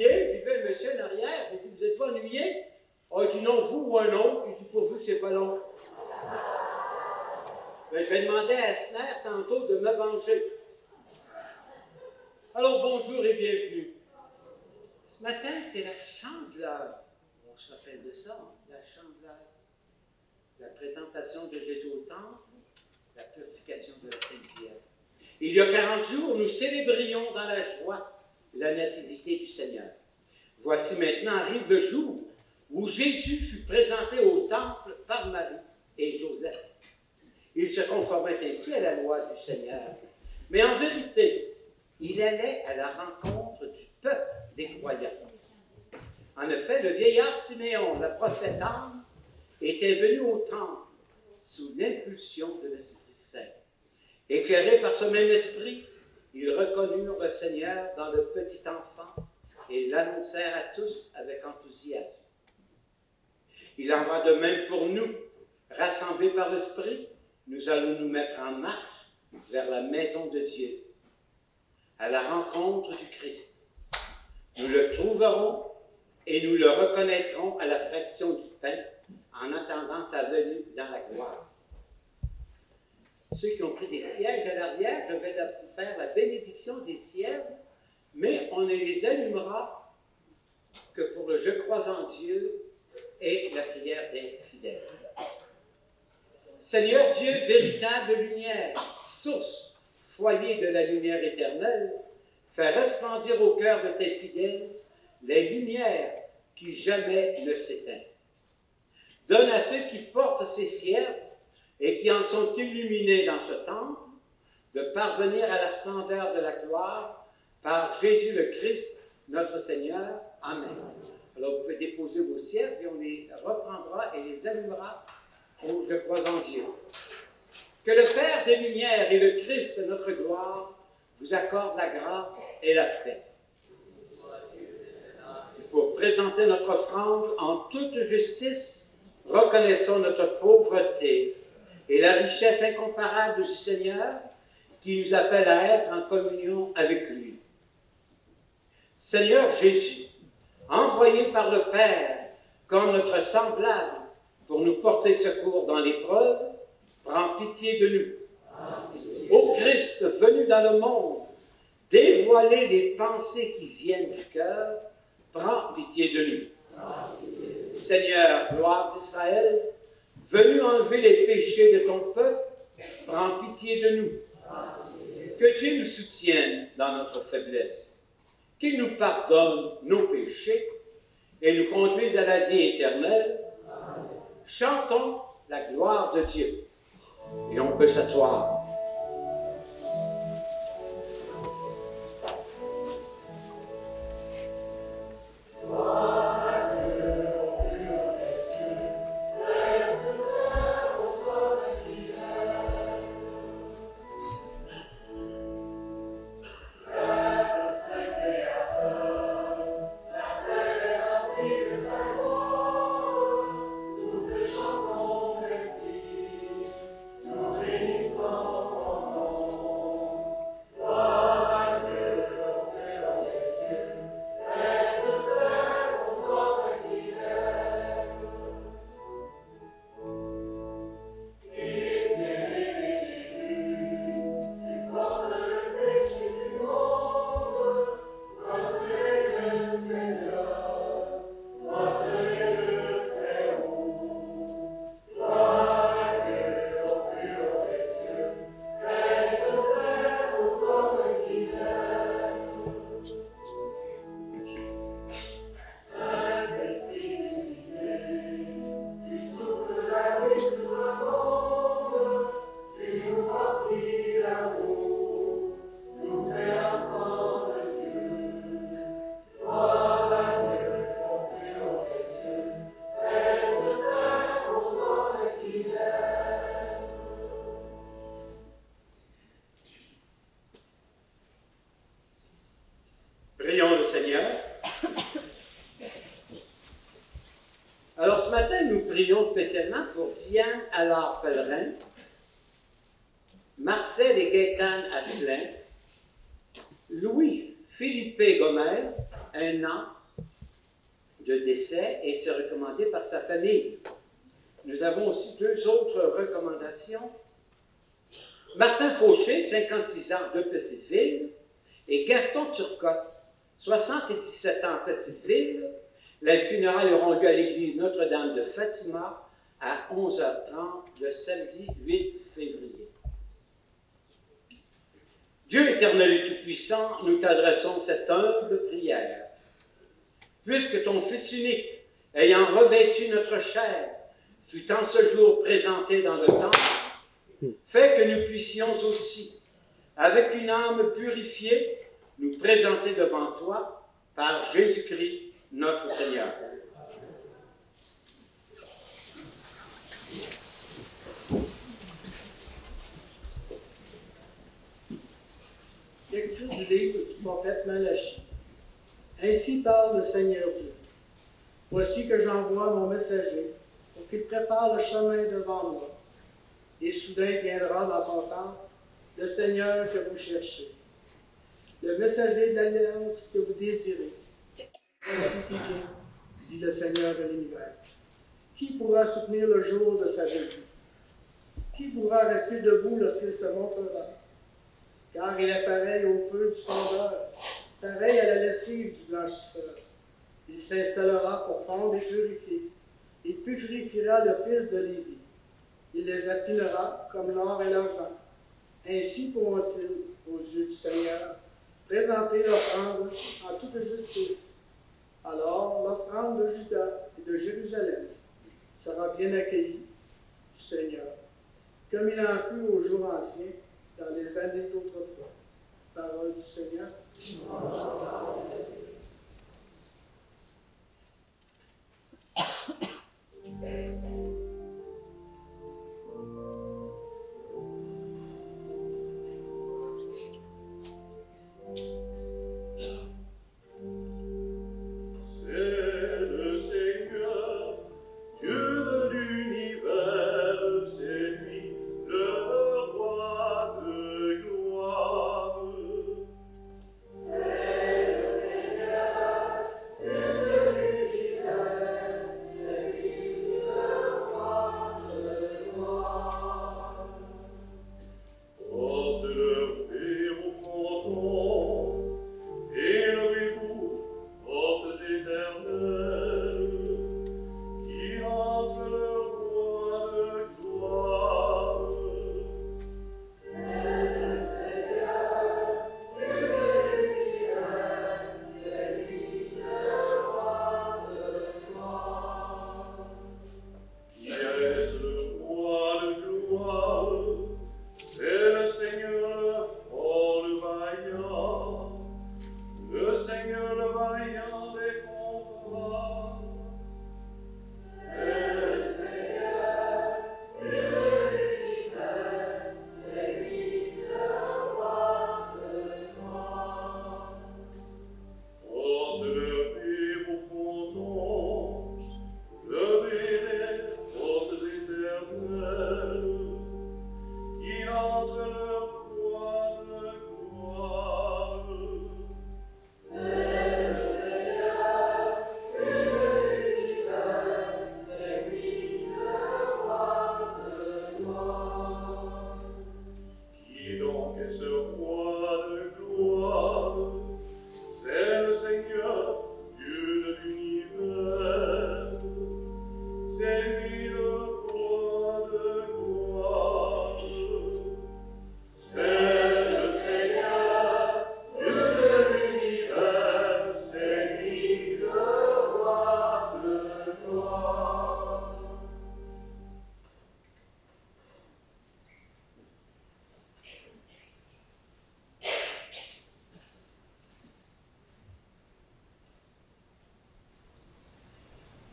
ennuyé, puis il fait, monsieur en arrière, il dit, vous êtes-vous ennuyé? Oh, il dit, non, vous ou un autre, il dit, pourvu que c'est pas long. Ben, je vais demander à Esmer tantôt de me venger. Alors, bonjour et bienvenue. Ce matin, c'est la chandeleur. On se rappelle de ça, hein, la chandeleur. La présentation de Jésus au temple, la purification de la Sainte Vierge. Il y a 40 jours, nous célébrions dans la joie la nativité du Seigneur. Voici maintenant arrive le jour où Jésus fut présenté au temple par Marie et Joseph. Il se conformait ainsi à la loi du Seigneur. Mais en vérité, il allait à la rencontre du peuple des croyants. En effet, le vieillard Siméon, le prophète Anne, était venu au temple sous l'impulsion de l'Esprit Saint. Éclairés par ce même esprit, ils reconnurent le Seigneur dans le petit enfant et l'annoncèrent à tous avec enthousiasme. Il en va de même pour nous. Rassemblés par l'Esprit, nous allons nous mettre en marche vers la maison de Dieu, à la rencontre du Christ. Nous le trouverons et nous le reconnaîtrons à la fraction du pain en attendant sa venue dans la gloire. Ceux qui ont pris des sièges à l'arrière, je vais faire la bénédiction des sièges, mais on ne les allumera que pour le « Je crois en Dieu » et la prière des fidèles. Seigneur Dieu, véritable lumière, source, foyer de la lumière éternelle, fais resplendir au cœur de tes fidèles les lumières qui jamais ne s'éteignent. Donne à ceux qui portent ces cierges et qui en sont illuminés dans ce temple, de parvenir à la splendeur de la gloire par Jésus le Christ, notre Seigneur. Amen. Alors vous pouvez déposer vos cierges et on les reprendra et les allumera au Je crois en Dieu. Que le Père des Lumières et le Christ, notre gloire, vous accordent la grâce et la paix. Pour présenter notre offrande en toute justice, reconnaissons notre pauvreté et la richesse incomparable du Seigneur qui nous appelle à être en communion avec lui. Seigneur Jésus, envoyé par le Père comme notre semblable pour nous porter secours dans l'épreuve, prends pitié de nous. Ô Christ venu dans le monde, dévoiler les pensées qui viennent du cœur, prends pitié de nous. Seigneur, gloire d'Israël, venu enlever les péchés de ton peuple, prends pitié de nous. Que Dieu nous soutienne dans notre faiblesse, qu'il nous pardonne nos péchés et nous conduise à la vie éternelle. Chantons la gloire de Dieu. Et on peut s'asseoir. Prions le Seigneur. Alors ce matin, nous prions spécialement pour Diane Allard-Pellerin, Marcel et Gaétane Asselin, Louise Philippe Gomer, 1 an de décès, et c'est recommandé par sa famille. Nous avons aussi 2 autres recommandations. Martin Fauché, 56 ans, de Plessisville, et Gaston Turcotte, 77 ans, Plessisville. Les funérailles auront lieu à l'église Notre-Dame de Fatima à 11h30 le samedi 8 février. Dieu éternel et tout-puissant, nous t'adressons cette humble prière. Puisque ton Fils unique, ayant revêtu notre chair, fut en ce jour présenté dans le temple, fais que nous puissions aussi, avec une âme purifiée, nous présenter devant toi par Jésus-Christ, notre Seigneur. Lecture du livre du prophète Malachie. Ainsi parle le Seigneur Dieu. Voici que j'envoie mon messager pour qu'il prépare le chemin devant moi. Et soudain viendra dans son temps le Seigneur que vous cherchez, le messager de l'alliance que vous désirez. Ainsi qu'il vient, dit le Seigneur de l'univers. Qui pourra soutenir le jour de sa venue? Qui pourra rester debout lorsqu'il se montrera? Car il est pareil au feu du fondeur, pareil à la lessive du blanchisseur. Il s'installera pour fondre et purifier. Il purifiera le fils de Lévi. Il les affinera comme l'or et l'argent. Ainsi pourront-ils, aux yeux du Seigneur, présenter l'offrande en toute justice. Alors l'offrande de Juda et de Jérusalem sera bien accueillie du Seigneur, comme il en fut aux jours anciens, dans les années d'autrefois. Parole du Seigneur.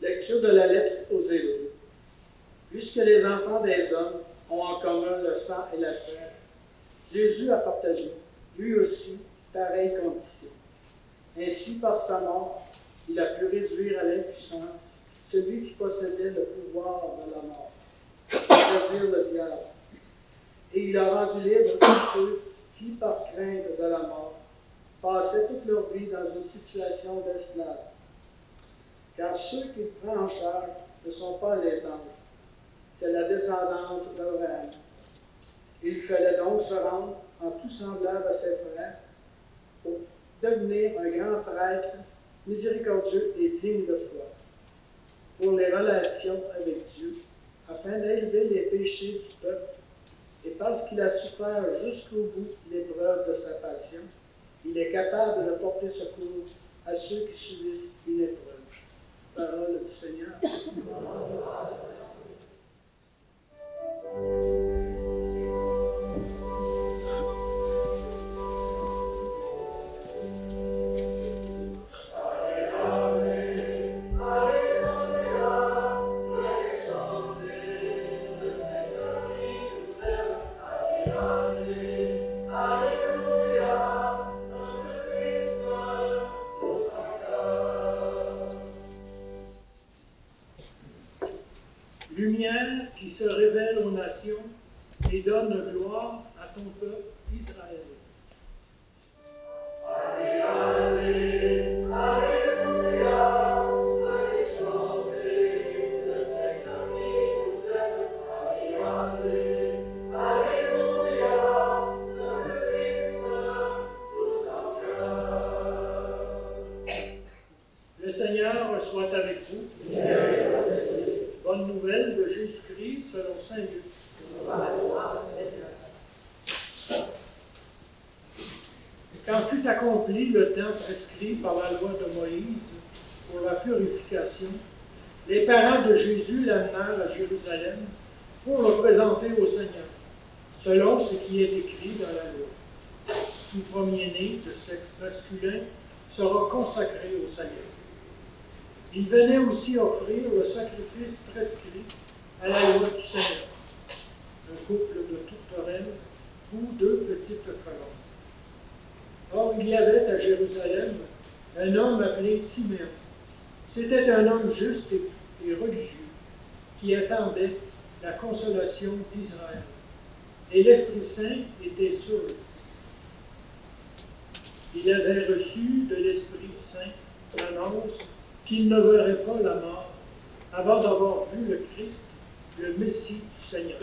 Lecture de la lettre aux Hébreux. Puisque les enfants des hommes ont en commun le sang et la chair, Jésus a partagé, lui aussi, pareille condition. Ainsi, par sa mort, il a pu réduire à l'impuissance celui qui possédait le pouvoir de la mort, c'est-à-dire le diable. Et il a rendu libre tous ceux qui, par crainte de la mort, passaient toute leur vie dans une situation d'esclave. Car ceux qu'il prend en charge ne sont pas les anges, c'est la descendance d'Abraham. Il fallait donc se rendre en tout semblable à ses frères pour devenir un grand prêtre miséricordieux et digne de foi pour les relations avec Dieu, afin d'élever les péchés du peuple. Et parce qu'il a souffert jusqu'au bout l'épreuve de sa passion, il est capable de porter secours à ceux qui subissent une épreuve. Parole du Seigneur. Lumière qui se révèle aux nations et donne gloire à ton peuple Israël. Le Seigneur soit avec vous. Bonne nouvelle de Jésus-Christ selon saint Luc. Quand fut accompli le temps prescrit par la loi de Moïse pour la purification, les parents de Jésus l'amenèrent à Jérusalem pour le présenter au Seigneur, selon ce qui est écrit dans la loi. Tout premier-né de sexe masculin sera consacré au Seigneur. Il venait aussi offrir le sacrifice prescrit à la loi du Seigneur, un couple de tourterelles ou 2 petites colombe. Or, il y avait à Jérusalem un homme appelé Siméon. C'était un homme juste et religieux qui attendait la consolation d'Israël. Et l'Esprit Saint était sur lui. Il avait reçu de l'Esprit Saint l'annonce qu'il ne verrait pas la mort avant d'avoir vu le Christ, le Messie du Seigneur.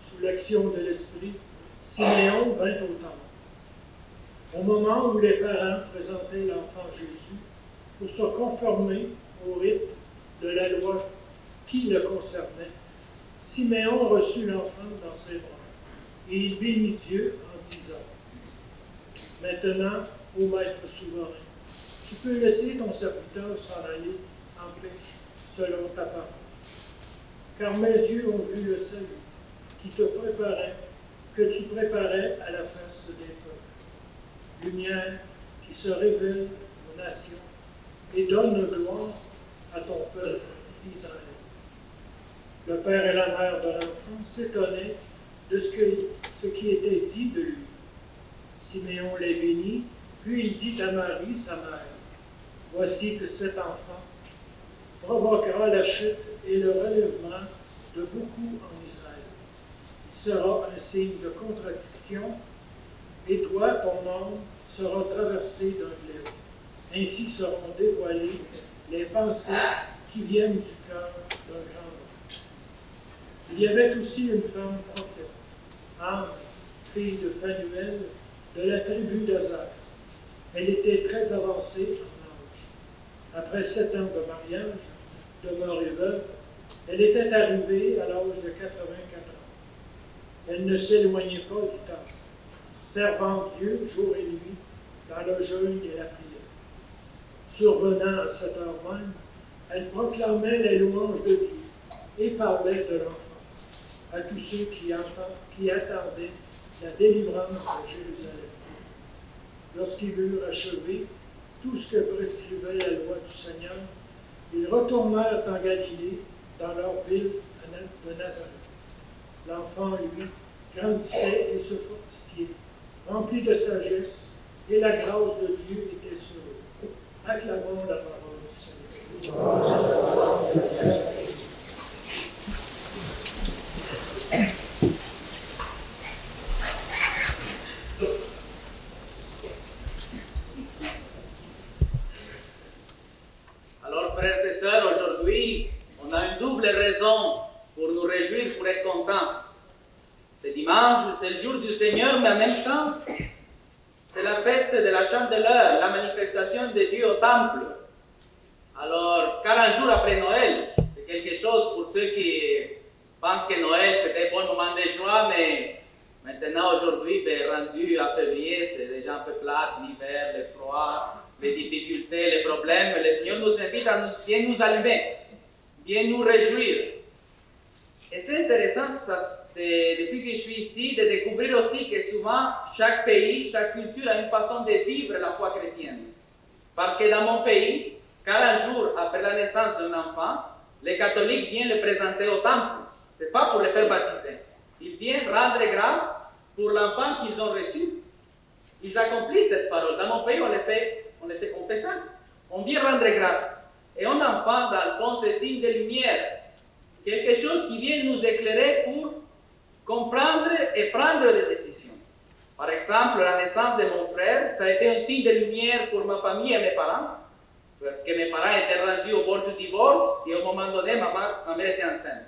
Sous l'action de l'Esprit, Siméon vint au temple. Au moment où les parents présentaient l'enfant Jésus pour se conformer au rite de la loi qui le concernait, Siméon reçut l'enfant dans ses bras et il bénit Dieu en disant : « Maintenant, ô Maître souverain, tu peux laisser ton serviteur s'en aller en paix selon ta parole. Car mes yeux ont vu le salut que tu préparais à la face des peuples. Lumière qui se révèle aux nations et donne gloire à ton peuple Israël. » Le père et la mère de l'enfant s'étonnaient de ce qui était dit de lui. Siméon les bénit, puis il dit à Marie, sa mère : « Voici que cet enfant provoquera la chute et le relèvement de beaucoup en Israël. Il sera un signe de contradiction, et toi, ton âme, sera traversée d'un glaive. Ainsi seront dévoilées les pensées qui viennent du cœur d'un grand homme. » Il y avait aussi une femme prophète, Anne, fille de Phanuel, de la tribu d'Azer. Elle était très avancée en âge. Après 7 ans de mariage, demeurée veuve, elle était arrivée à l'âge de 84 ans. Elle ne s'éloignait pas du temple, servant Dieu jour et nuit dans le jeûne et la prière. Survenant à cette heure même, elle proclamait les louanges de Dieu et parlait de l'enfant à tous ceux qui attendaient la délivrance de Jérusalem. Lorsqu'ils eurent achevé tout ce que prescrivait la loi du Seigneur, ils retournèrent en Galilée, dans leur ville de Nazareth. L'enfant, lui, grandissait et se fortifiait, rempli de sagesse, et la grâce de Dieu était sur eux. Acclamons la parole du Seigneur. réjouir, pour être content. C'est dimanche, c'est le jour du Seigneur, mais en même temps, c'est la fête de la Chandeleur, la manifestation de Dieu au temple. Alors, 40 jours après Noël, c'est quelque chose pour ceux qui pensent que Noël c'était un bon moment de joie, mais maintenant, aujourd'hui, rendu à février, c'est déjà un peu plat, l'hiver, le froid, les difficultés, les problèmes. Le Seigneur nous invite à bien nous allumer, bien nous réjouir. Et c'est intéressant, depuis que je suis ici, de découvrir aussi que souvent, chaque pays, chaque culture a une façon de vivre la foi chrétienne. Parce que dans mon pays, 40 jours après la naissance d'un enfant, les catholiques viennent le présenter au temple. Ce n'est pas pour le faire baptiser. Ils viennent rendre grâce pour l'enfant qu'ils ont reçu. Ils accomplissent cette parole. Dans mon pays, on fait ça. On vient rendre grâce. Et un enfant, dans le fond, c'est signe de lumière. Quelque chose qui vient nous éclairer pour comprendre et prendre des décisions. Par exemple, la naissance de mon frère, ça a été un signe de lumière pour ma famille et mes parents, parce que mes parents étaient rendus au bord du divorce, et au moment donné, ma mère était enceinte.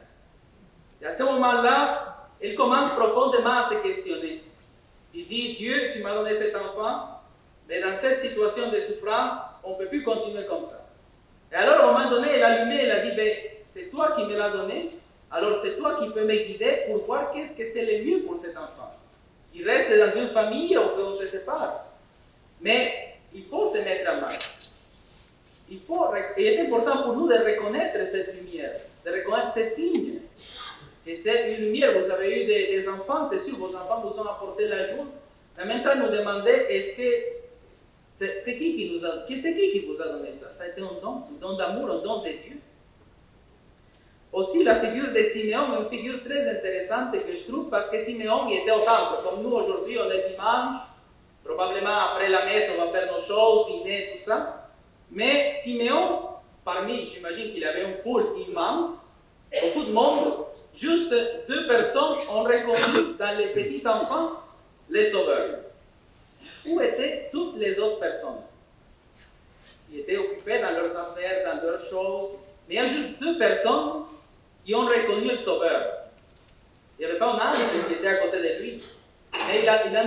Et à ce moment-là, il commence profondément à se questionner. Il dit, Dieu, tu m'as donné cet enfant, mais dans cette situation de souffrance, on ne peut plus continuer comme ça. Et alors, à un moment donné, il a allumé, il a dit, ben, c'est toi qui me l'as donné, alors c'est toi qui peux me guider pour voir qu'est-ce que c'est le mieux pour cet enfant. Il reste dans une famille où on se sépare. Mais il faut se mettre en marche. Il est important pour nous de reconnaître cette lumière, de reconnaître ces signes. Et c'est une lumière, vous avez eu des enfants, c'est sûr, vos enfants vous ont apporté la joie. Mais maintenant, nous demandez, est-ce que c'est qui vous a donné ça? Ça a été un don d'amour, un don de Dieu. Aussi, la figure de Siméon est une figure très intéressante que je trouve, parce que Siméon il était au temple. Comme nous, aujourd'hui, on est dimanche, probablement après la messe, on va faire nos choses, dîner, tout ça. Mais Siméon, j'imagine qu'il avait une foule immense, beaucoup de monde, juste 2 personnes ont reconnu dans les petits enfants les sauveurs. Où étaient toutes les autres personnes? Ils étaient occupés dans leurs affaires, dans leurs choses, mais il y a juste 2 personnes qui ont reconnu le sauveur. Il n'y avait pas un ange qui était à côté de lui, mais ils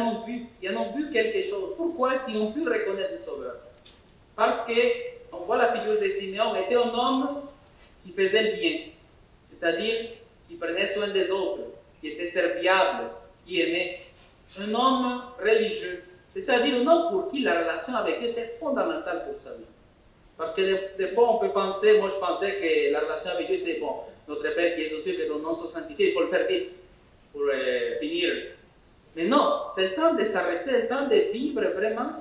en ont vu quelque chose. Pourquoi est-ce qu'ils ont pu reconnaître le sauveur? Parce qu'on voit la figure de Siméon, était un homme qui faisait le bien, c'est-à-dire qui prenait soin des autres, qui était serviable, qui aimait. Un homme religieux, c'est-à-dire un homme pour qui la relation avec Dieu était fondamentale pour sa vie. Parce que des fois on peut penser, moi je pensais que la relation avec Dieu c'était bon, notre Père qui est aux cieux, que ton nom soit sanctifié, il faut le faire vite pour finir. Mais non, c'est le temps de s'arrêter, le temps de vivre vraiment.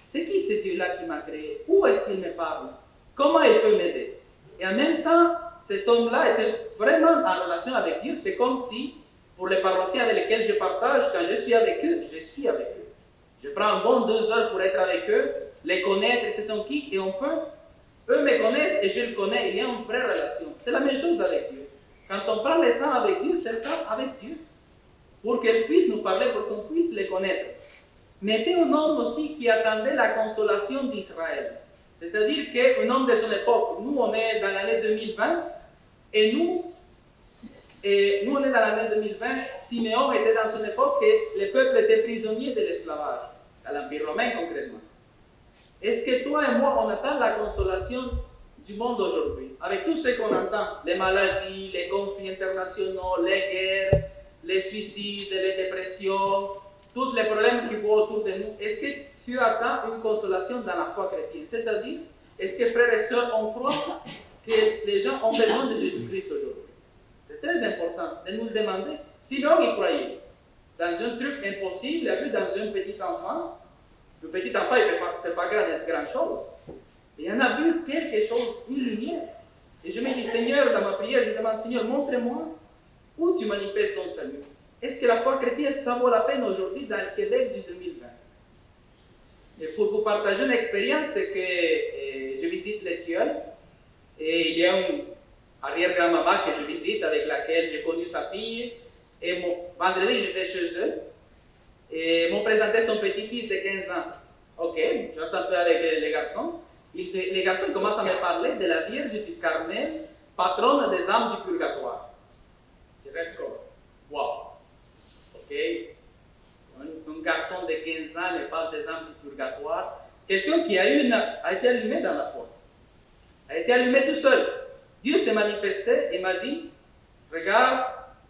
C'est qui ce Dieu-là qui m'a créé? Où est-ce qu'il me parle? Comment il peut m'aider? Et en même temps, cet homme-là était vraiment en relation avec Dieu. C'est comme si, pour les paroissiens avec lesquels je partage, quand je suis avec eux, je suis avec eux. Je prends un bon 2 heures pour être avec eux, les connaître, ce sont qui, et on peut. Eux me connaissent et je le connais, il y a une vraie relation. C'est la même chose avec Dieu. Quand on prend le temps avec Dieu, c'est le temps avec Dieu. Pour qu'il puisse nous parler, pour qu'on puisse les connaître. Mais c'était un homme aussi qui attendait la consolation d'Israël. C'est-à-dire qu'un homme de son époque, nous on est dans l'année 2020, et nous on est dans l'année 2020, Siméon était dans son époque et le peuple était prisonnier de l'esclavage, à l'Empire romain concrètement. Est-ce que toi et moi, on attend la consolation du monde aujourd'hui? Avec tout ce qu'on entend, les maladies, les conflits internationaux, les guerres, les suicides, les dépressions, tous les problèmes qui voient autour de nous, est-ce que tu attends une consolation dans la foi chrétienne? C'est-à-dire, est-ce que frères et sœurs, on croit que les gens ont besoin de Jésus-Christ aujourd'hui? C'est très important de nous le demander. Sinon, il croyait dans un truc impossible, il a vu dans un petit enfant. Le petit enfant, il ne fait pas grand chose. Mais il en a vu quelque chose, une lumière. Et je me dis, Seigneur, dans ma prière, je demande, Seigneur, montre-moi où tu manifestes ton salut. Est-ce que la foi chrétienne, ça vaut la peine aujourd'hui dans le Québec du 2020? Et pour vous partager une expérience, c'est que je visite les Tilleuls et il y a une arrière-grand-maman que je visite avec laquelle j'ai connu sa fille. Et vendredi, j'étais chez eux et m'ont présenté son petit-fils de 15 ans. Ok, je suis un peu avec les garçons. Les garçons commencent à me parler de la Vierge du Carmel, patronne des âmes du purgatoire. Je garçon de 15 ans ne parle des âmes du purgatoire. Quelqu'un qui a été allumé dans la foi, a été allumé tout seul. Dieu s'est manifesté et m'a dit, regarde,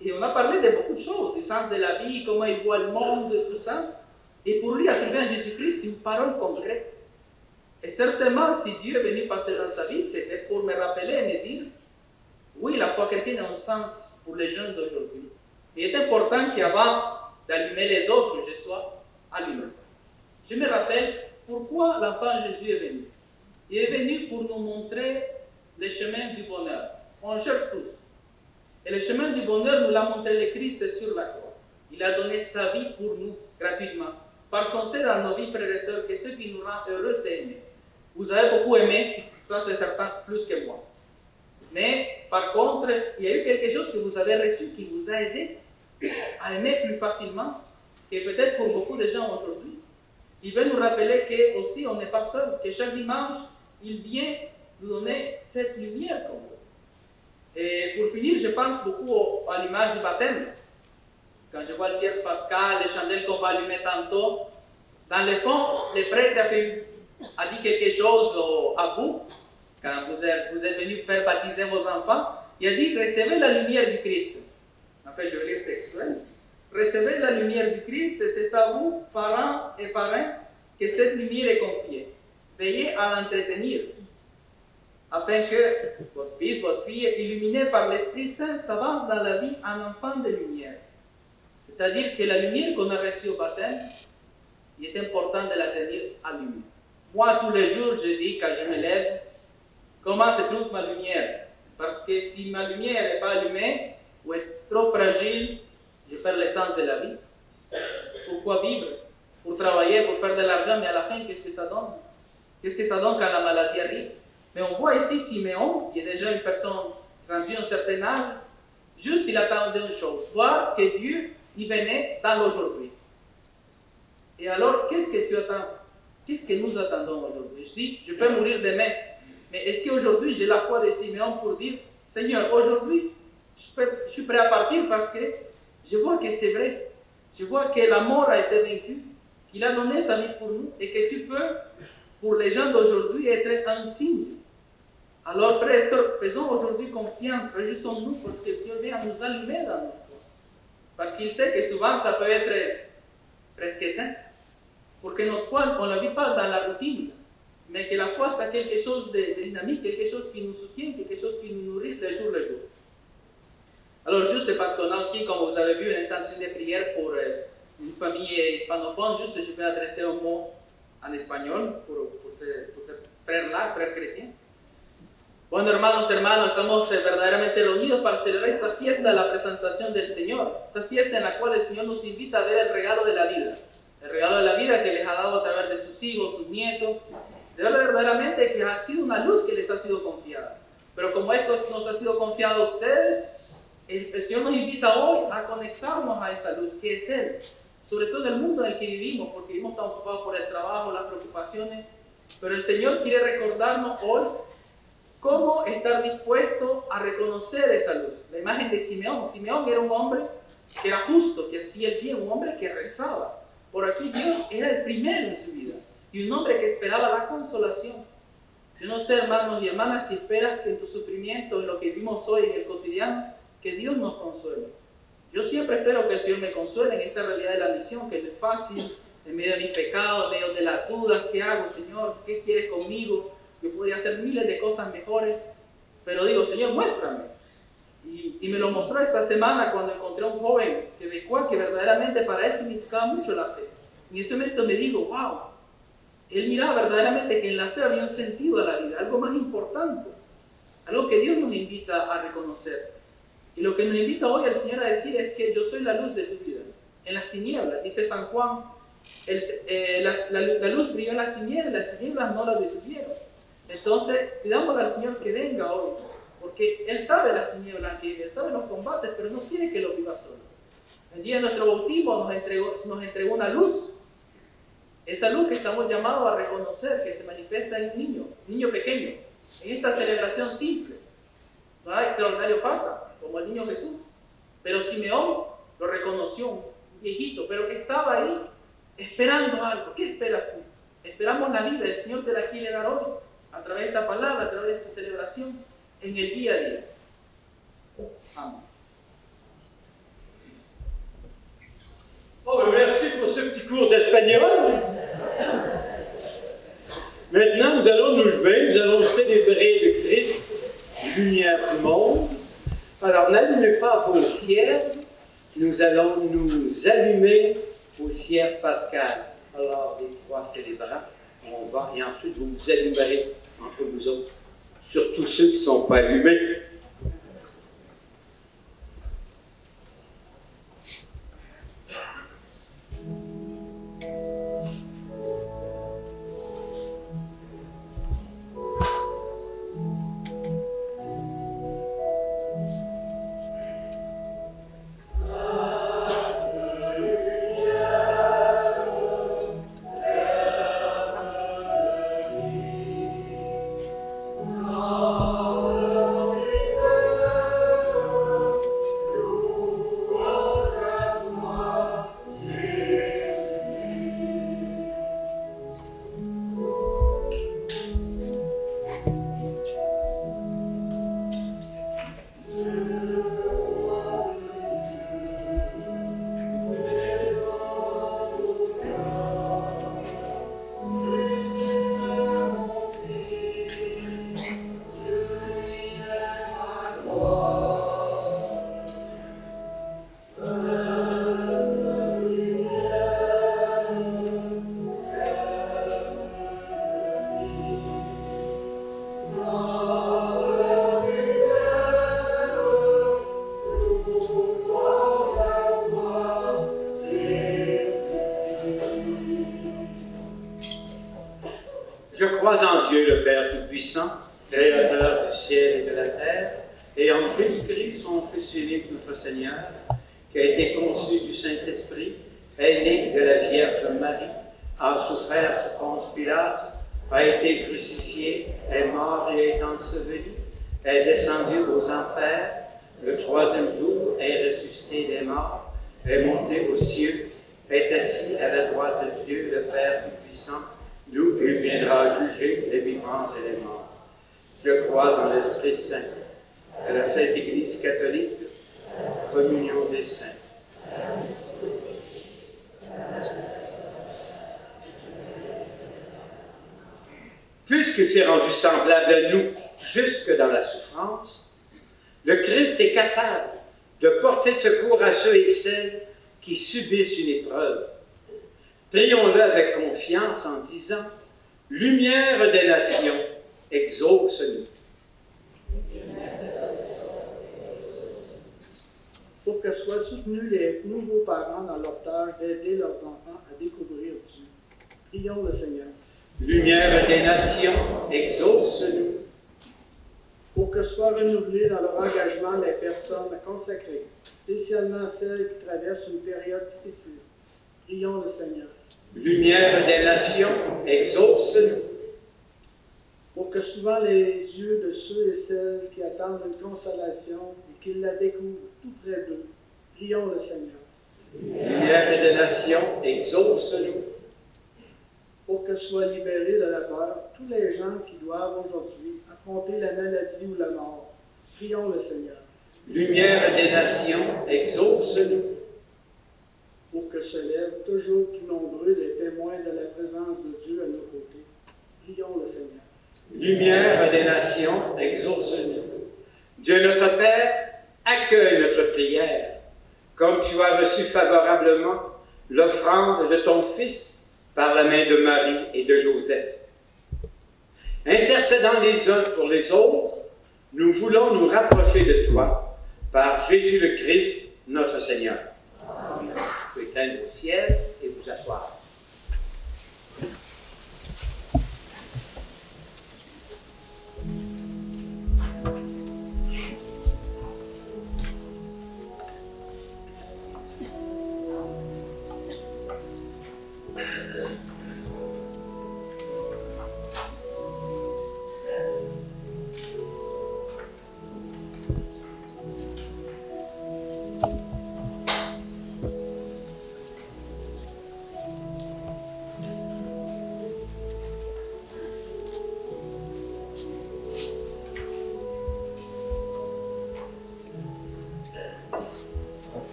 et on a parlé de beaucoup de choses, du sens de la vie, comment il voit le monde, tout ça. Et pour lui, à trouver en Jésus-Christ une parole concrète. Et certainement, si Dieu est venu passer dans sa vie, c'était pour me rappeler et me dire, oui, la foi chrétienne a un sens pour les jeunes d'aujourd'hui. Il est important qu'avant d'allumer les autres, je sois allumé. Je me rappelle pourquoi l'enfant Jésus est venu. Il est venu pour nous montrer le chemin du bonheur. On cherche tous. Et le chemin du bonheur nous l'a montré le Christ sur la croix. Il a donné sa vie pour nous, gratuitement. Parce qu'on sait dans nos vies, frères et sœurs, que ce qui nous rend heureux, c'est aimer. Vous avez beaucoup aimé, ça c'est certain, plus que moi. Mais par contre, il y a eu quelque chose que vous avez reçu qui vous a aidé à aimer plus facilement, et peut-être pour beaucoup de gens aujourd'hui. Il veut nous rappeler que aussi on n'est pas seul, que chaque dimanche, il vient nous donner cette lumière comme vous. Et pour finir, je pense beaucoup à l'image du baptême. Quand je vois le cierge pascal, les chandelles qu'on va allumer tantôt, dans le fond, le prêtre a dit quelque chose à vous, quand vous êtes venus faire baptiser vos enfants. Il a dit, recevez la lumière du Christ. En fait, je vais lire le texte. Recevez la lumière du Christ, et c'est à vous, parents et parrains, que cette lumière est confiée. Veillez à l'entretenir, afin que votre fils, votre fille, illuminé par l'Esprit Saint, s'avance dans la vie en enfant de lumière. C'est-à-dire que la lumière qu'on a reçue au baptême, il est important de la tenir allumée. Moi, tous les jours, je dis, quand je me lève, comment se trouve ma lumière? Parce que si ma lumière n'est pas allumée, ou est trop fragile, je perds l'essence de la vie. Pourquoi vivre? Pour travailler, pour faire de l'argent, mais à la fin, qu'est-ce que ça donne? Qu'est-ce que ça donne quand la maladie arrive? Mais on voit ici Siméon, qui est déjà une personne rendue à un certain âge, juste il attendait une chose, voir que Dieu y venait dans l'aujourd'hui. Et alors, qu'est-ce que tu attends? Qu'est-ce que nous attendons aujourd'hui? Je dis, je peux mourir demain, mais est-ce qu'aujourd'hui j'ai la foi de Siméon pour dire, Seigneur, aujourd'hui, je suis prêt à partir parce que je vois que c'est vrai. Je vois que la mort a été vaincue, qu'il a donné sa vie pour nous et que tu peux, pour les gens d'aujourd'hui, être un signe. Alors, frères et sœurs, faisons aujourd'hui confiance, réjouissons-nous parce que le Seigneur vient nous allumer dans notre foi. Parce qu'il sait que souvent ça peut être presque éteint. Pour que notre foi, on ne la vit pas dans la routine, mais que la foi, c'est quelque chose de dynamique, quelque chose qui nous soutient, quelque chose qui nous nourrit le jour le jour. Alors, juste parce qu'on a aussi, comme vous avez vu, une intention de prière pour une famille hispanophone, juste je vais adresser un mot en espagnol pour ce frère-là, frère chrétien. Bueno, hermanos, estamos verdaderamente reunidos para celebrar esta fiesta de la presentación del Señor, esta fiesta en la cual el Señor nos invita a ver el regalo de la vida, el regalo de la vida que les ha dado a través de sus hijos, sus nietos, de ver verdaderamente que ha sido una luz que les ha sido confiada. Pero como esto nos ha sido confiado a ustedes, el Señor nos invita hoy a conectarnos a esa luz, que es Él, sobre todo en el mundo en el que vivimos, porque vivimos tan ocupados por el trabajo, las preocupaciones, pero el Señor quiere recordarnos hoy cómo estar dispuesto a reconocer esa luz. La imagen de Simeón. Simeón era un hombre que era justo, que hacía el bien, un hombre que rezaba. Por aquí Dios era el primero en su vida y un hombre que esperaba la consolación. Yo no sé, hermanos y hermanas, si esperas que en tu sufrimiento, en lo que vivimos hoy en el cotidiano, que Dios nos consuele. Yo siempre espero que el Señor me consuele en esta realidad de la misión, que no es fácil, en medio de mis pecados, en medio de las dudas. ¿Qué hago, Señor? ¿Qué quieres conmigo? Yo podría hacer miles de cosas mejores, pero digo, Señor, muéstrame. Y me lo mostró esta semana cuando encontré a un joven que que verdaderamente para él significaba mucho la fe. En ese momento me digo, wow, él miraba verdaderamente que en la fe había un sentido a la vida, algo más importante, algo que Dios nos invita a reconocer. Y lo que nos invita hoy el Señor a decir es que yo soy la luz de tu vida. En las tinieblas, dice San Juan, la luz brilló en las tinieblas no la detuvieron. Entonces, pidámosle al Señor que venga hoy, porque Él sabe las tinieblas que Él sabe los combates, pero no quiere que lo viva solo. El día de nuestro bautismo nos entregó una luz, esa luz que estamos llamados a reconocer, que se manifiesta en un niño pequeño, en esta celebración simple. Nada extraordinario pasa, como el niño Jesús. Pero Simeón lo reconoció, un viejito, pero que estaba ahí esperando algo. ¿Qué esperas tú? Esperamos la vida. El Señor te la quiere dar hoy, a través de esta palabra, a través de esta celebración, en el día a día. Amén. Oh, merci pour ce petit cours d'espagnol. Maintenant, nous allons nous lever, nous allons célébrer le Christ, lumière du monde. Alors, n'allumez pas vos cierges, nous allons nous allumer au cierge pascal. Alors, les trois célébrants, on va, et ensuite vous vous allumerez entre vous autres, surtout ceux qui ne sont pas allumés. Je crois en Dieu, le Père Tout-Puissant, Créateur du ciel et de la terre, et en Jésus-Christ, son Fils unique, notre Seigneur, qui a été conçu du Saint-Esprit, est né de la Vierge Marie, a souffert sous Ponce Pilate, a été crucifié, est mort et est enseveli, est descendu aux enfers, le troisième jour est ressuscité des morts, est monté aux cieux, est assis à la droite de Dieu, le Père Tout-Puissant, d'où il viendra juger les vivants et les morts. Je crois en l'Esprit Saint, à la Sainte Église catholique, communion des saints. Puisqu'il s'est rendu semblable à nous jusque dans la souffrance, le Christ est capable de porter secours à ceux et celles qui subissent une épreuve. Prions-le avec confiance en disant « Lumière des nations, exauce-nous ». Pour que soient soutenus les nouveaux parents dans leur tâche d'aider leurs enfants à découvrir Dieu. Prions le Seigneur. Lumière des nations, exauce-nous. Pour que soient renouvelés dans leur engagement les personnes consacrées, spécialement celles qui traversent une période difficile. Prions le Seigneur. Lumière des nations, exauce-nous. Pour que souvent les yeux de ceux et celles qui attendent une consolation et qu'ils la découvrent tout près d'eux, prions le Seigneur. Lumière des nations, exauce-nous. Pour que soient libérés de la peur tous les gens qui doivent aujourd'hui affronter la maladie ou la mort, prions le Seigneur. Lumière des nations, exauce-nous. Pour que se lèvent toujours plus nombreux les témoins de la présence de Dieu à nos côtés, prions le Seigneur. Lumière des nations, exauce-nous. Dieu notre Père, accueille notre prière, comme tu as reçu favorablement l'offrande de ton Fils par la main de Marie et de Joseph. Intercédant les uns pour les autres, nous voulons nous rapprocher de toi par Jésus le Christ, notre Seigneur. Amen. Vous pouvez éteindre vos cierges et vous asseoir.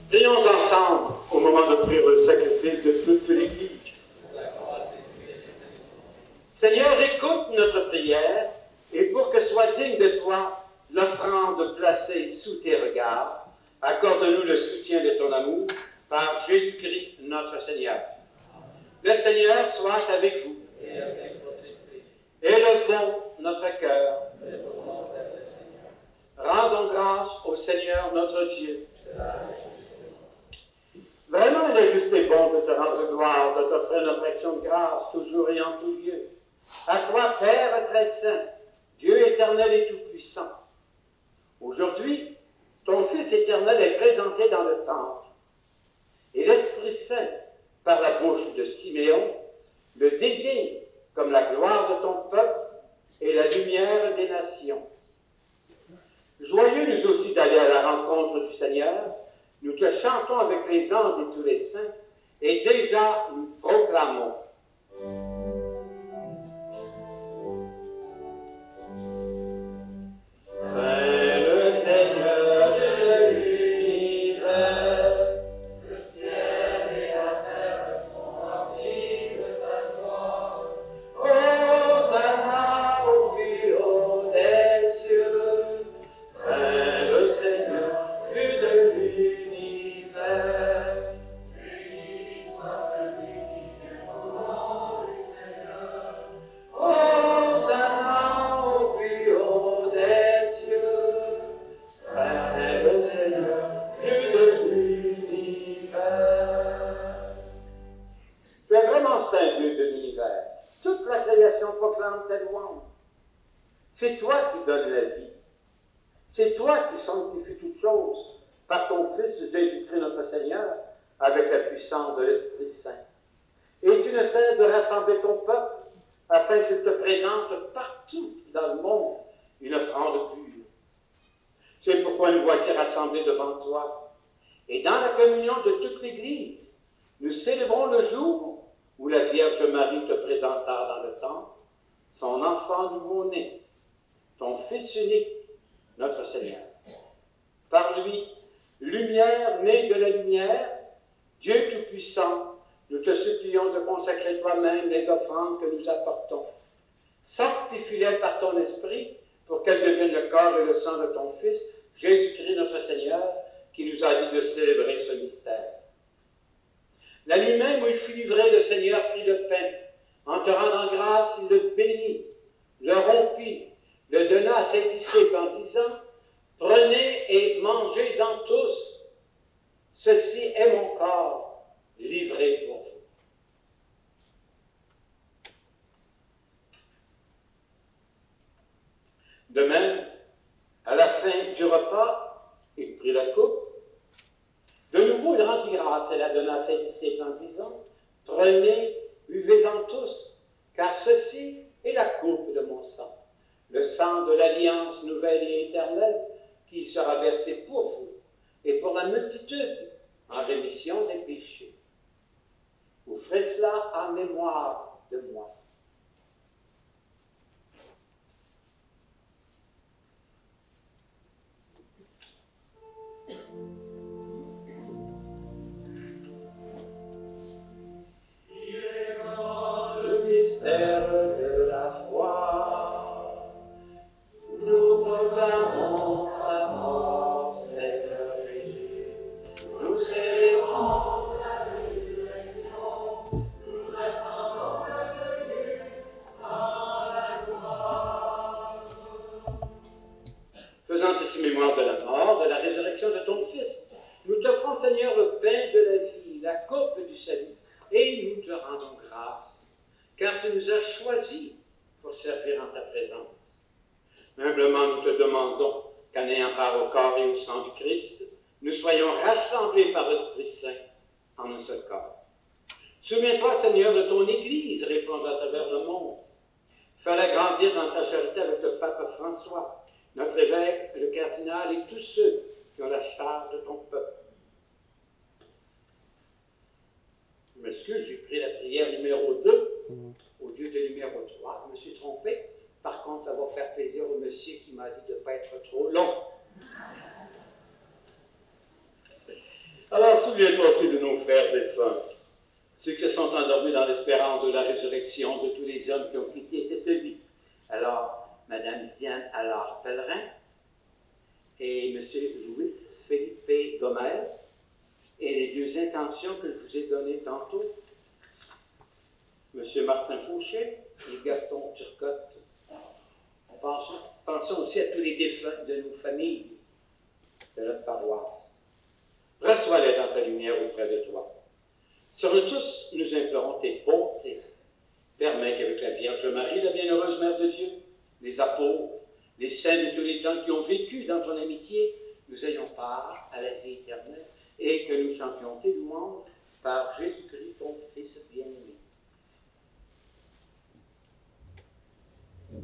Prions ensemble au moment d'offrir le sacrifice de toute l'Église. Seigneur, écoute notre prière et pour que soit digne de toi l'offrande placée sous tes regards, accorde-nous le soutien de ton amour par Jésus-Christ notre Seigneur. Le Seigneur soit avec vous. Élevons notre cœur. Rendons grâce au Seigneur notre Dieu. Vraiment, il est juste et bon de te rendre gloire, de t'offrir notre action de grâce, toujours et en tout lieu. À toi, Père très saint, Dieu éternel et tout-puissant. Aujourd'hui, ton Fils éternel est présenté dans le temple. Et l'Esprit Saint, par la bouche de Siméon, le désigne comme la gloire de ton peuple et la lumière des nations. Joyeux nous aussi d'aller à la rencontre du Seigneur, nous te chantons avec les anges et tous les saints, et déjà nous proclamons. Saint le Seigneur de l'univers, le ciel et la terre sont remplis de ta gloire. Hosanna au plus haut des cieux, Saint le Seigneur de l'univers. Béni soit celui qui vient au nom du Seigneur. Hosanna au plus haut des cieux, Saint le Seigneur de l'univers. Tu es vraiment Saint Dieu de l'univers. Toute la création proclame ta louange. C'est toi qui donnes la vie. C'est toi qui sanctifies toutes choses par ton Fils Jésus-Christ notre Seigneur, avec la puissance de l'Esprit Saint. Et tu ne cesses de rassembler ton peuple afin qu'il te présente partout dans le monde une offrande pure. C'est pourquoi nous voici rassemblés devant toi. Et dans la communion de toute l'Église, nous célébrons le jour où la Vierge Marie te présenta dans le temple son enfant nouveau-né, ton Fils unique, notre Seigneur. Par lui, lumière née de la lumière, Dieu Tout-Puissant, nous te supplions de consacrer toi-même les offrandes que nous apportons. Sanctifie-les par ton esprit pour qu'elles deviennent le corps et le sang de ton Fils, Jésus-Christ notre Seigneur, qui nous a dit de célébrer ce mystère. La nuit même où il fut livré, le Seigneur prit le pain. En te rendant grâce, il le bénit, le rompit, le donna à ses disciples en disant « Prenez et mangez-en tous. Ceci est mon corps livré pour vous. » De même, à la fin du repas, il prit la coupe. De nouveau, il rendit grâce et la donna à ses disciples en disant « Prenez, buvez-en tous, car ceci est la coupe de mon sang, le sang de l'alliance nouvelle et éternelle, qui sera versé pour vous et pour la multitude en rémission des péchés. Vous ferez cela en mémoire de moi. » Mystère de la foi, nous proclamons ta mort, Seigneur Jésus. Nous célébrons la résurrection, nous attendons la venue dans la gloire. Faisant ici mémoire de la mort, de la résurrection de ton Fils, nous t'offrons, Seigneur, le pain de la vie, la coupe du salut, et nous te rendons grâce, car tu nous as choisis pour servir en ta présence. Humblement, nous te demandons qu'en ayant part au corps et au sang du Christ, nous soyons rassemblés par l'Esprit Saint en un seul corps. Souviens-toi, Seigneur, de ton Église répandue à travers le monde. Fais-la grandir dans ta charité avec le pape François, notre évêque, le cardinal et tous ceux qui ont la charge de ton peuple. Je m'excuse, j'ai pris la prière numéro 2 au lieu de numéro 3. Je me suis trompé. Par contre, ça va faire plaisir au monsieur qui m'a dit de ne pas être trop long. Alors souviens-toi aussi de nos frères défunts, ceux qui sont endormis dans l'espérance de la résurrection de tous les hommes qui ont quitté cette vie. Alors, Madame Diane Allard Pellerin et M. Louis Philippe Gomez, et les deux intentions que je vous ai données tantôt, M. Martin Fauché et Gaston Turcotte. Pensons aussi à tous les défunts de nos familles, de notre paroisse. Reçois-les dans ta lumière auprès de toi. Sur nous tous, nous implorons tes bontés. Permets qu'avec la Vierge Marie, la bienheureuse Mère de Dieu, les apôtres, les saints de tous les temps qui ont vécu dans ton amitié, nous ayons part à la vie éternelle et que nous chantions tes louanges par Jésus-Christ, ton Fils bien-aimé.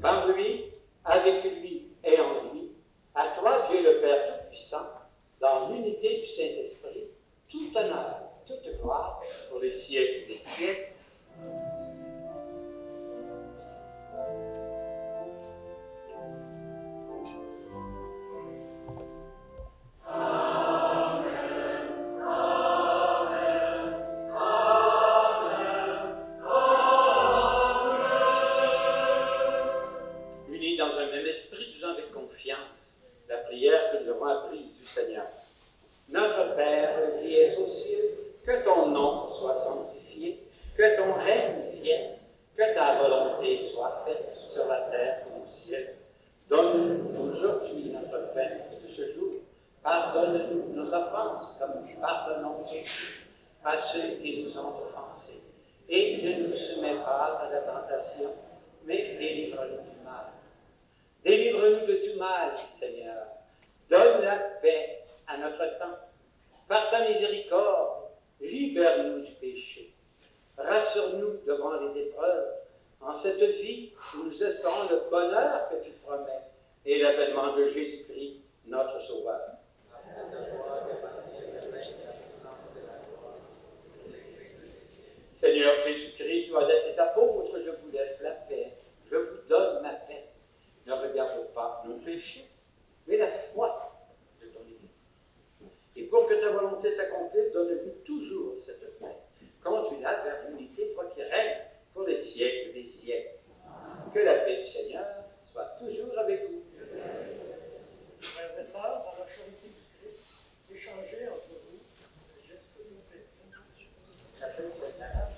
Par lui, avec lui et en lui, à toi, Dieu le Père Tout-Puissant, dans l'unité du Saint-Esprit, tout honneur, toute gloire pour les siècles des siècles. Unis dans un même esprit, disons avec confiance la prière que nous avons apprise du Seigneur. Notre Père qui es aux cieux, que ton nom soit sanctifié, que ton règne vienne, que ta volonté soit faite sur la terre comme au ciel. Donne-nous aujourd'hui notre pain de ce jour. Pardonne-nous nos offenses comme nous pardonnons à ceux qui nous ont offensés. Et ne nous soumets pas à la tentation, mais délivre-nous du mal. Délivre-nous de tout mal, Seigneur. Donne la paix à notre temps. Par ta miséricorde, libère-nous du péché. Rassure-nous devant les épreuves. En cette vie où nous espérons le bonheur que tu promets et l'avènement de Jésus-Christ, notre Sauveur. Seigneur Jésus-Christ, tu as dit à tes apôtres, je vous laisse la paix, je vous donne ma paix. Ne regarde pas nos péchés, mais la foi de ton Église. Et pour que ta volonté s'accomplisse, donne-nous toujours cette paix. Conduis-la vers l'unité, toi qui règnes pour les siècles des siècles. Que la paix du Seigneur soit toujours avec vous. Frères et sœurs, dans la charité du Christ, échangez entre vous le geste de paix. La paix du Seigneur.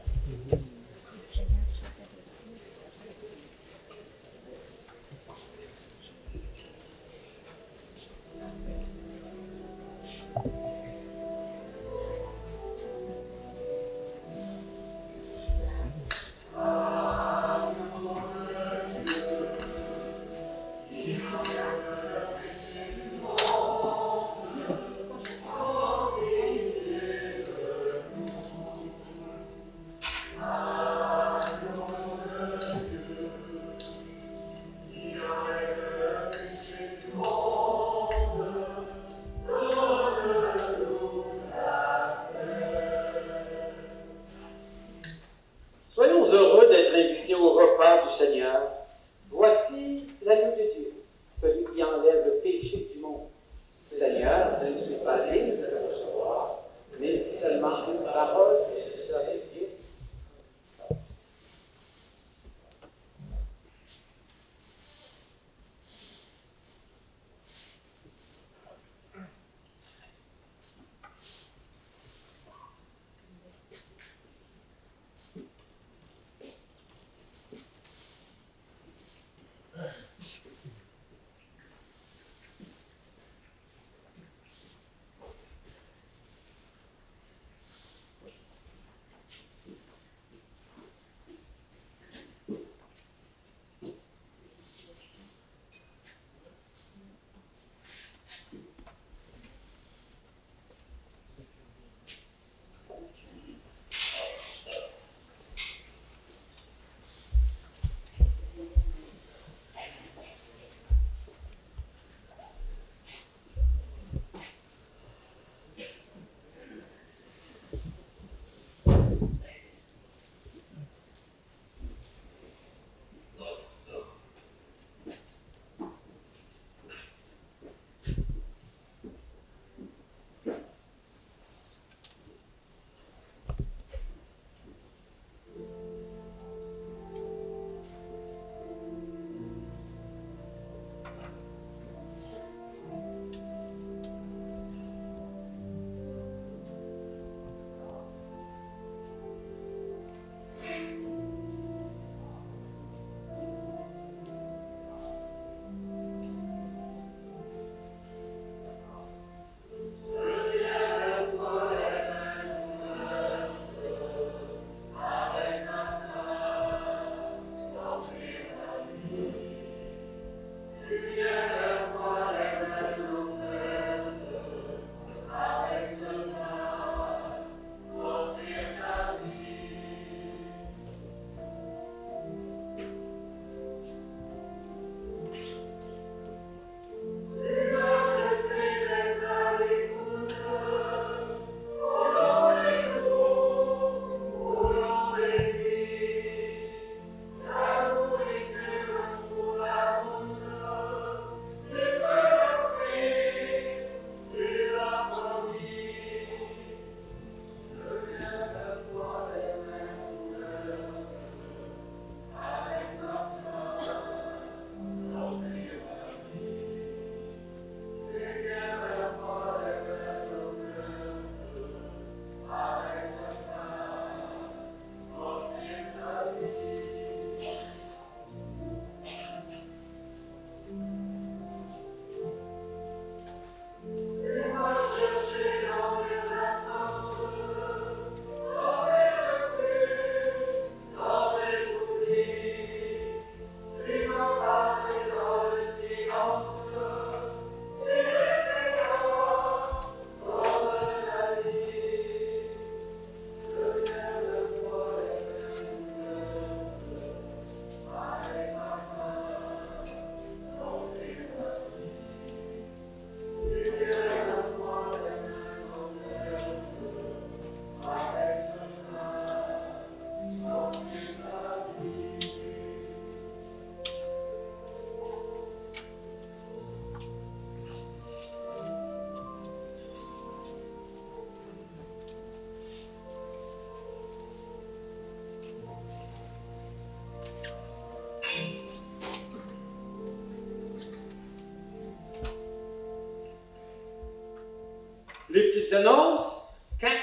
Les petites annonces. 4.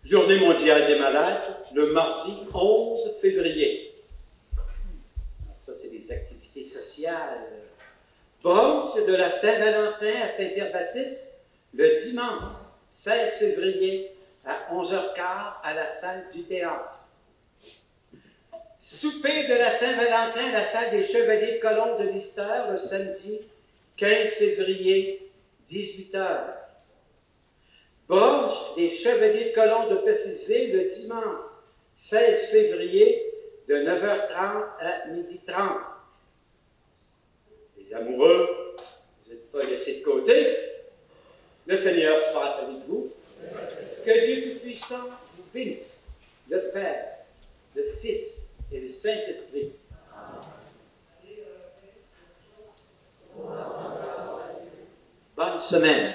Journée mondiale des malades, le mardi 11 février. Ça, c'est des activités sociales. Brunch de la Saint-Valentin à Saint-Pierre-Baptiste, le dimanche 16 février à 11h15 à la salle du théâtre. Souper de la Saint-Valentin à la salle des Chevaliers de Colombe de Lister, le samedi 15 février, 18h. Brunch des Chevaliers de Colombe de Plessisville le dimanche 16 février de 9h30 à 12h30. Les amoureux, vous n'êtes pas laissés de côté. Le Seigneur soit avec vous. Que Dieu Tout-Puissant vous bénisse, le Père, le Fils et le Saint-Esprit. Bonne semaine.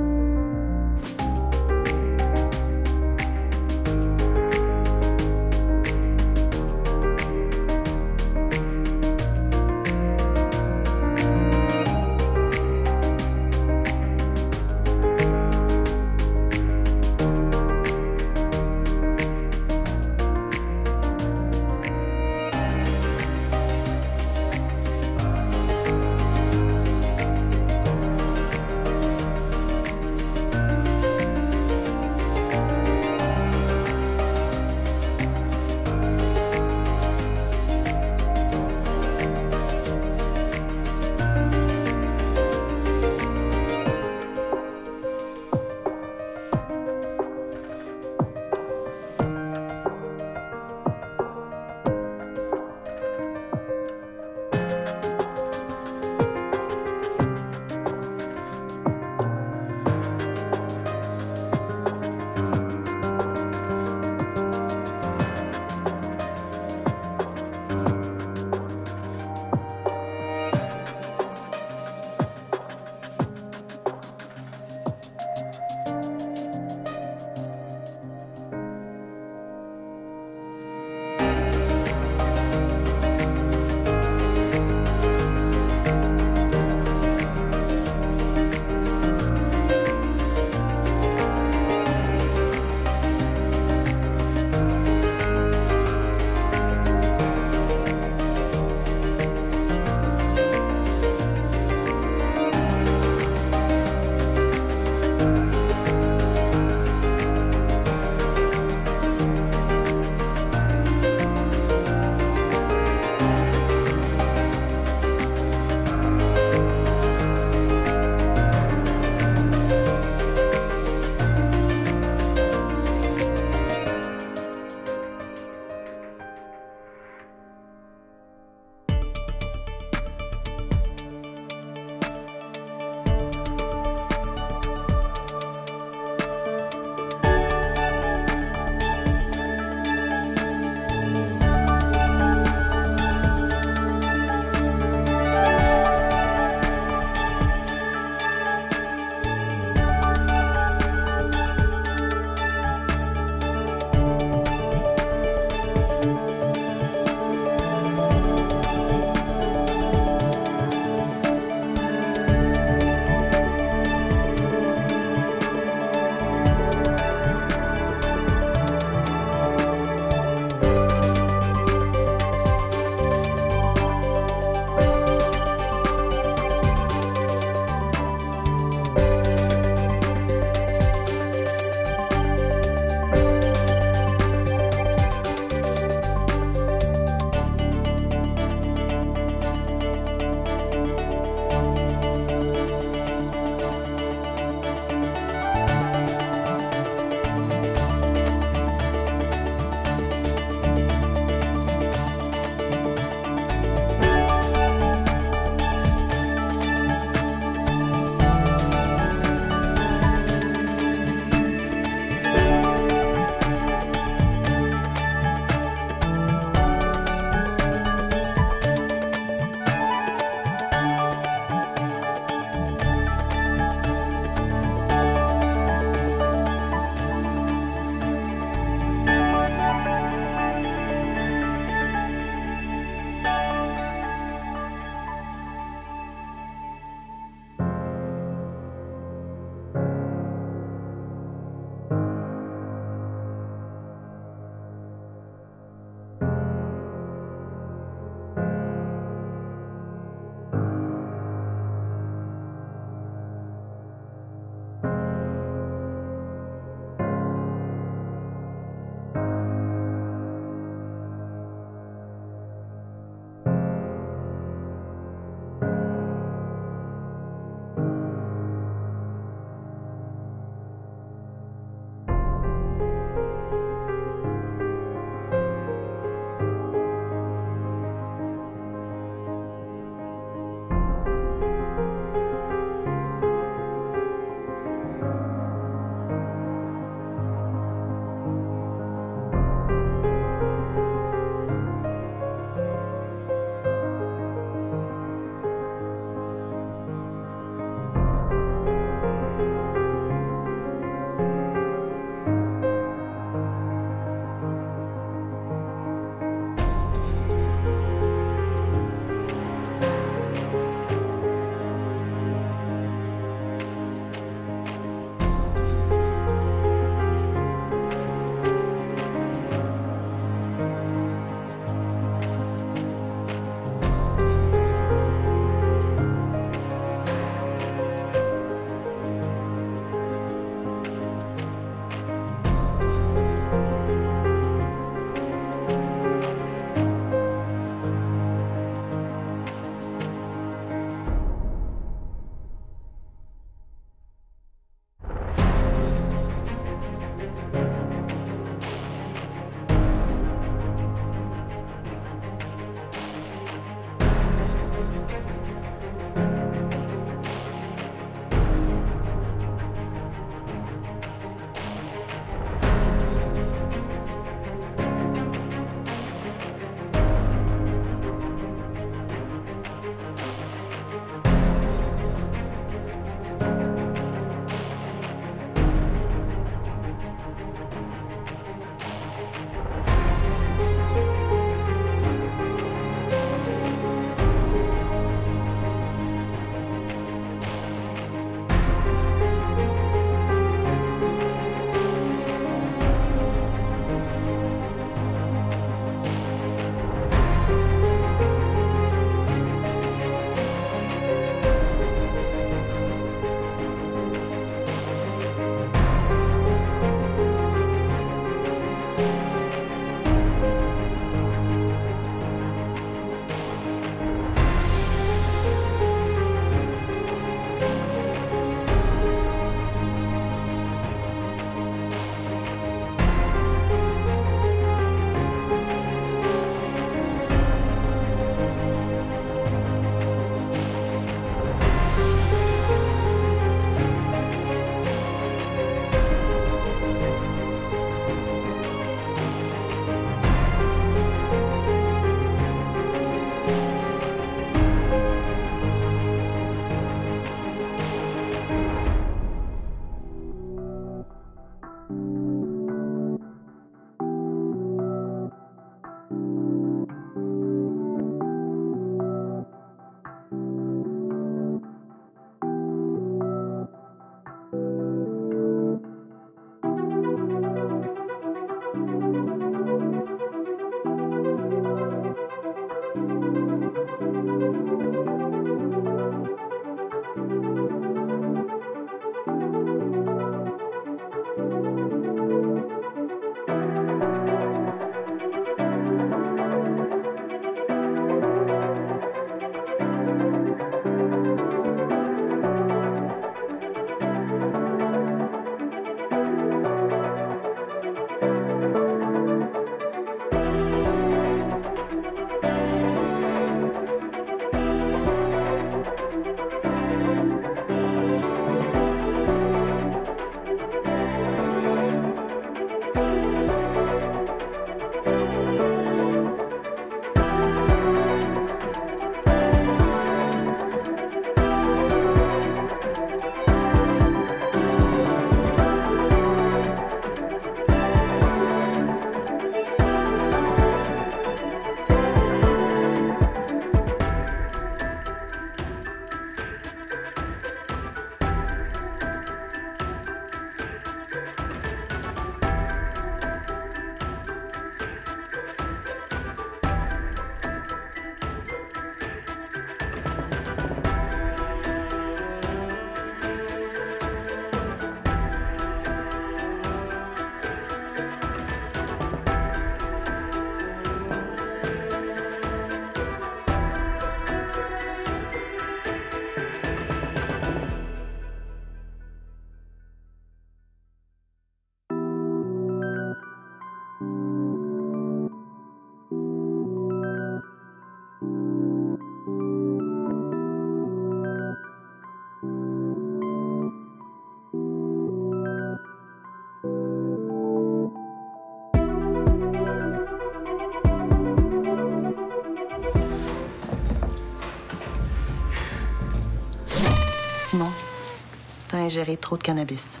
ingéré trop de cannabis.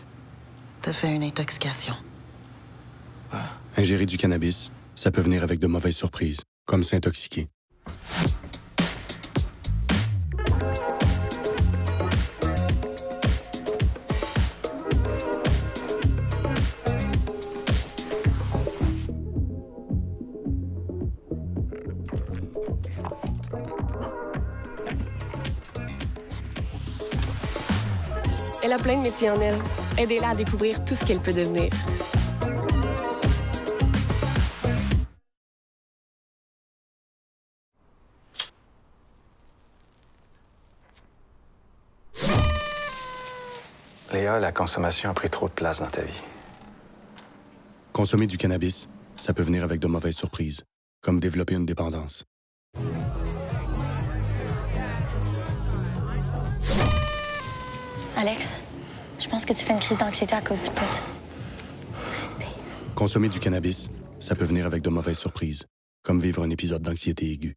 T'as fait une intoxication. Ingérer du cannabis, ça peut venir avec de mauvaises surprises, comme s'intoxiquer. Elle a plein de métiers en elle. Aidez-la à découvrir tout ce qu'elle peut devenir. Léa, la consommation a pris trop de place dans ta vie. Consommer du cannabis, ça peut venir avec de mauvaises surprises, comme développer une dépendance. Alex, je pense que tu fais une crise d'anxiété à cause du pot. Respire. Consommer du cannabis, ça peut venir avec de mauvaises surprises, comme vivre un épisode d'anxiété aiguë.